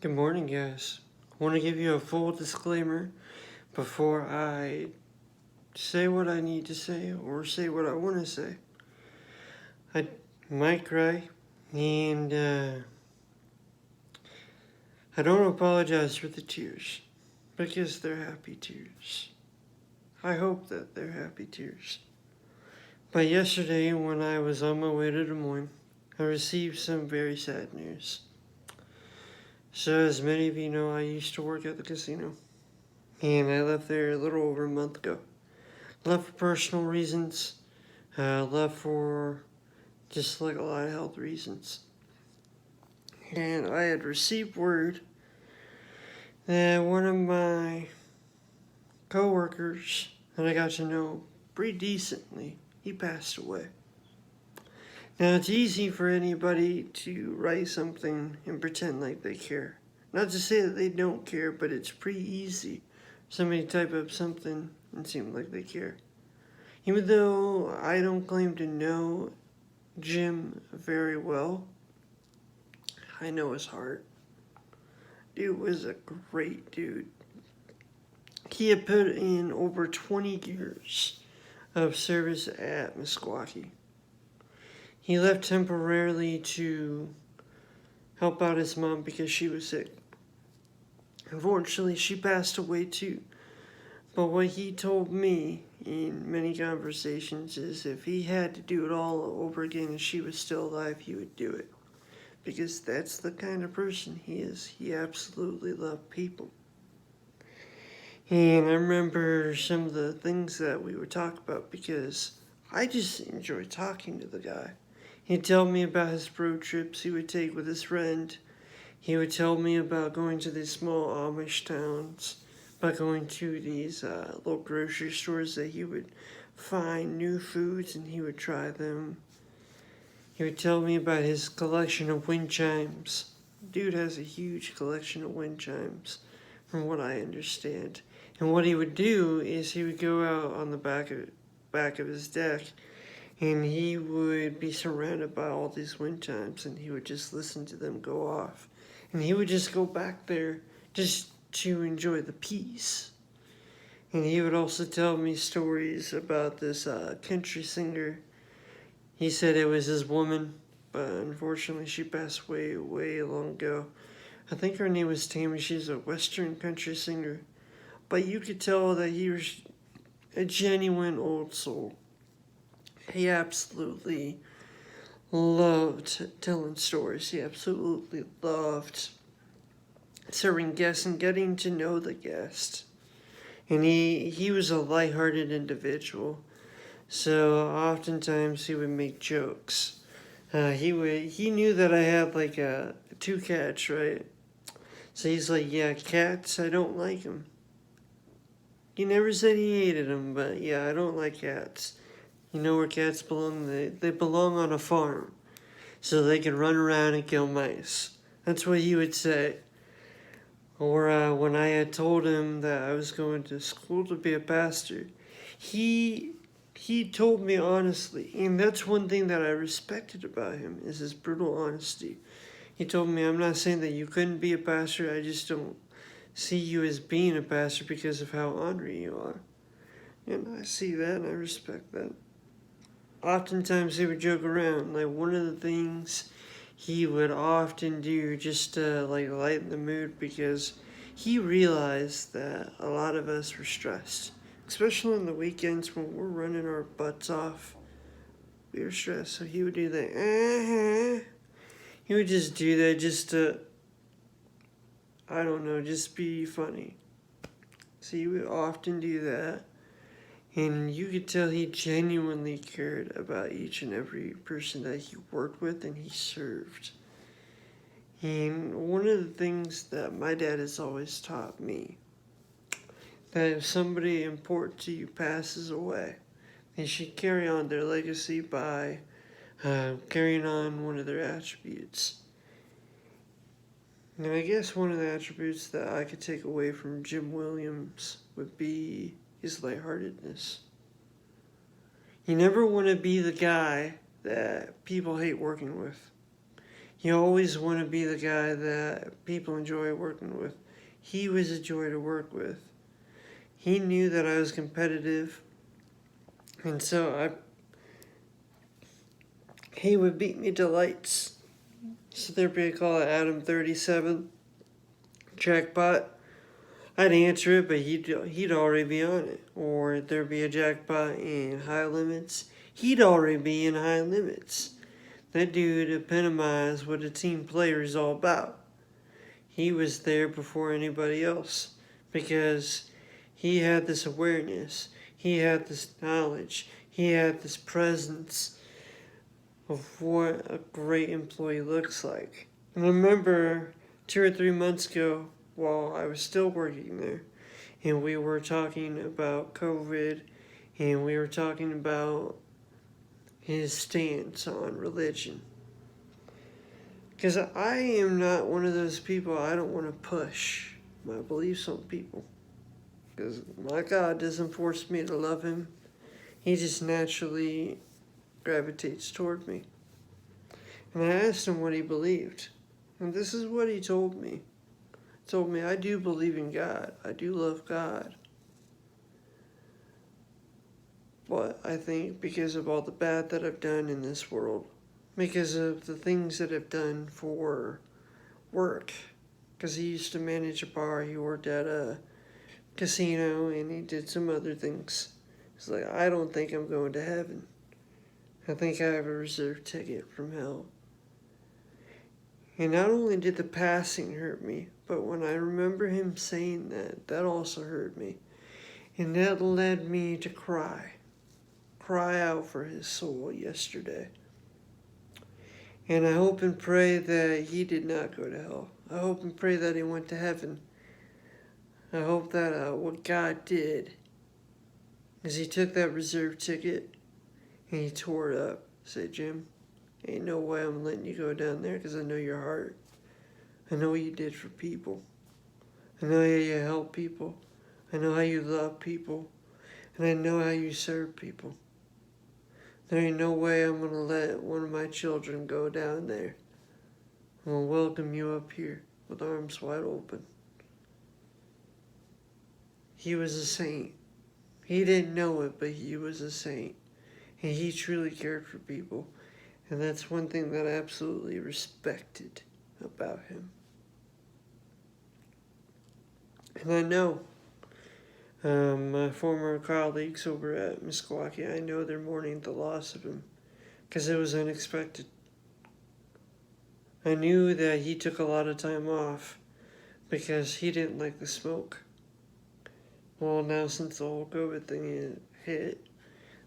Good morning, guys. I want to give you a full disclaimer before I say what I need to say or say what I want to say. I might cry, and I don't apologize for the tears because they're happy tears. I hope that they're happy tears. But yesterday, when I was on my way to Des Moines, I received some very sad news. So, as many of you know, I used to work at the casino, and I left there a little over a month ago. Left for personal reasons, left for just like a lot of health reasons. And I had received word that one of my coworkers that I got to know pretty decently, he passed away. Now it's easy for anybody to write something and pretend like they care. Not to say that they don't care, but it's pretty easy. Somebody type up something and seem like they care. Even though I don't claim to know Jim very well, I know his heart. Dude was a great dude. He had put in over 20 years of service at Meskwaki. He left temporarily to help out his mom because she was sick. Unfortunately, she passed away too. But what he told me in many conversations is if he had to do it all over again and she was still alive, he would do it. Because that's the kind of person he is. He absolutely loved people. And I remember some of the things that we would talk about because I just enjoy talking to the guy. He'd tell me about his road trips he would take with his friend. He would tell me about going to these small Amish towns, about going to these little grocery stores that he would find new foods and he would try them. He would tell me about his collection of wind chimes. Dude has a huge collection of wind chimes, from what I understand. And what he would do is he would go out on the back of his deck, and he would be surrounded by all these wind chimes, and he would just listen to them go off. And he would just go back there just to enjoy the peace. And he would also tell me stories about this country singer. He said it was his woman, but unfortunately she passed away way long ago. I think her name was Tammy. She's a western country singer. But you could tell that he was a genuine old soul. He absolutely loved telling stories. He absolutely loved serving guests and getting to know the guest. And he was a lighthearted individual. So oftentimes he would make jokes. He knew that I had like two cats, right? So he's like, yeah, cats, I don't like them. He never said he hated them, but yeah, I don't like cats. You know where cats belong? They belong on a farm. So they can run around and kill mice. That's what he would say. Or when I had told him that I was going to school to be a pastor, he told me honestly, and that's one thing that I respected about him, is his brutal honesty. He told me, I'm not saying that you couldn't be a pastor, I just don't see you as being a pastor because of how ornery you are. And I see that and I respect that. Oftentimes he would joke around. Like one of the things he would often do just to like lighten the mood because he realized that a lot of us were stressed. Especially on the weekends when we're running our butts off. We were stressed. So he would do that. He would just do that just to, I don't know, just be funny. So he would often do that. And you could tell he genuinely cared about each and every person that he worked with and he served. And one of the things that my dad has always taught me, that if somebody important to you passes away, they should carry on their legacy by carrying on one of their attributes. And I guess one of the attributes that I could take away from Jim Williams would be his lightheartedness. You never want to be the guy that people hate working with. You always want to be the guy that people enjoy working with. He was a joy to work with. He knew that I was competitive, and so he would beat me to lights. So there'd be a call at Adam 37, jackpot. I'd answer it, but he'd already be on it. Or there'd be a jackpot in high limits. He'd already be in high limits. That dude epitomized what a team player is all about. He was there before anybody else because he had this awareness, he had this knowledge, he had this presence of what a great employee looks like. And I remember 2 or 3 months ago, while I was still working there, and we were talking about COVID, and we were talking about his stance on religion. Because I am not one of those people, I don't want to push my beliefs on people. Because my God doesn't force me to love him. He just naturally gravitates toward me. And I asked him what he believed. And this is what he told me. He told me, I do believe in God. I do love God. But I think because of all the bad that I've done in this world, because of the things that I've done for work, because he used to manage a bar, he worked at a casino, and he did some other things. He's like, I don't think I'm going to heaven. I think I have a reserved ticket from hell. And not only did the passing hurt me, but when I remember him saying that, that also hurt me. And that led me to cry out for his soul yesterday. And I hope and pray that he did not go to hell. I hope and pray that he went to heaven. I hope that what God did is he took that reserved ticket and he tore it up. Say, Jim, ain't no way I'm letting you go down there because I know your heart. I know what you did for people. I know how you help people. I know how you love people. And I know how you serve people. There ain't no way I'm going to let one of my children go down there. I'm going to welcome you up here with arms wide open. He was a saint. He didn't know it, but he was a saint. And he truly cared for people. And that's one thing that I absolutely respected about him. And I know my former colleagues over at Meskwaki, I know they're mourning the loss of him because it was unexpected. I knew that he took a lot of time off because he didn't like the smoke. Well, now since the whole COVID thing hit,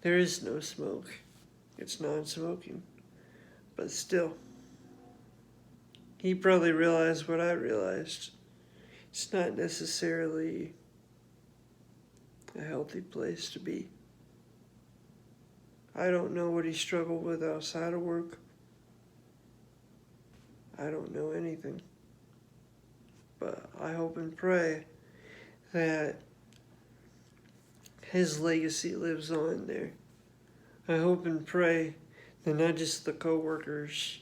there is no smoke. It's non-smoking. But still, he probably realized what I realized. It's not necessarily a healthy place to be. I don't know what he struggled with outside of work. I don't know anything. But I hope and pray that his legacy lives on there. I hope and pray that not just the co-workers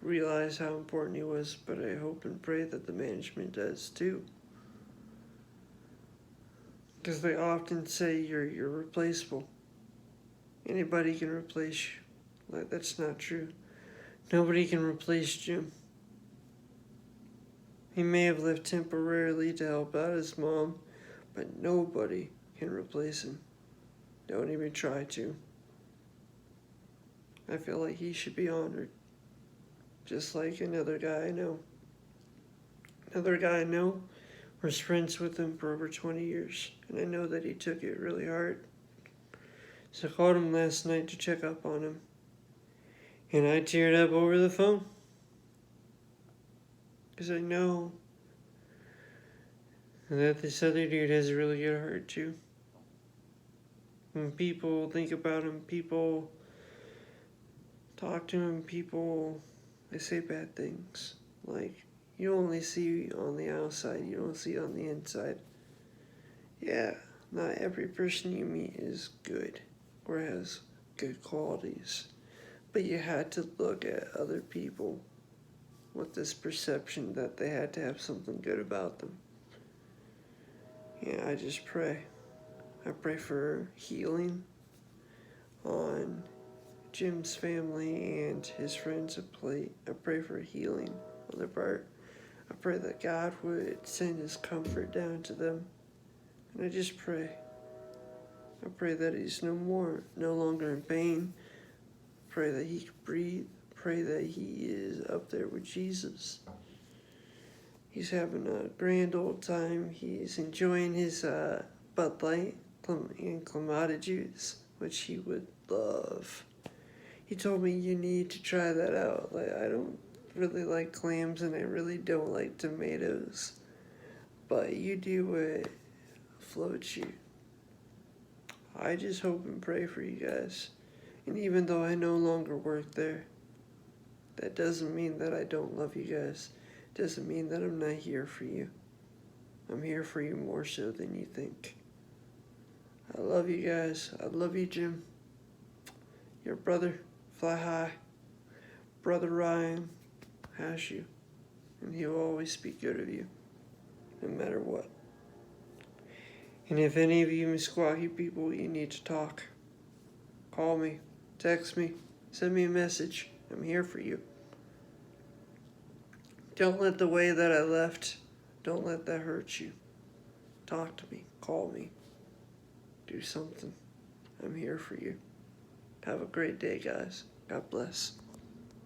realize how important he was, but I hope and pray that the management does too. Because they often say you're replaceable. Anybody can replace you. That's not true. Nobody can replace Jim. He may have left temporarily to help out his mom, but nobody can replace him. Don't even try to. I feel like he should be honored. Just like another guy I know. Another guy I know was friends with him for over 20 years, and I know that he took it really hard. So I called him last night to check up on him, and I teared up over the phone. Because I know that this other dude has a really good heart too. When people think about him, people talk to him, people, they say bad things. Like, you only see on the outside, you don't see on the inside. Yeah, not every person you meet is good or has good qualities. but you had to look at other people with this perception that they had to have something good about them. Yeah, I just pray. I pray for healing on Jim's family and his friends. I pray for healing on their part. I pray that God would send his comfort down to them. And I just pray. I pray that he's no longer in pain. Pray that he can breathe. Pray that he is up there with Jesus. He's having a grand old time. He's enjoying his Bud Light and Clamato juice, which he would love. He told me you need to try that out. Like, I don't really like clams and I really don't like tomatoes, but you do what floats you. I just hope and pray for you guys. And even though I no longer work there, that doesn't mean that I don't love you guys. It doesn't mean that I'm not here for you. I'm here for you more so than you think. I love you guys. I love you, Jim. Your brother, fly high. Brother Ryan has you. And he'll always speak good of you, no matter what. And if any of you Meskwaki people, you need to talk, call me, text me, send me a message. I'm here for you. Don't let the way that I left, don't let that hurt you. Talk to me, call me, do something. I'm here for you. Have a great day, guys. God bless.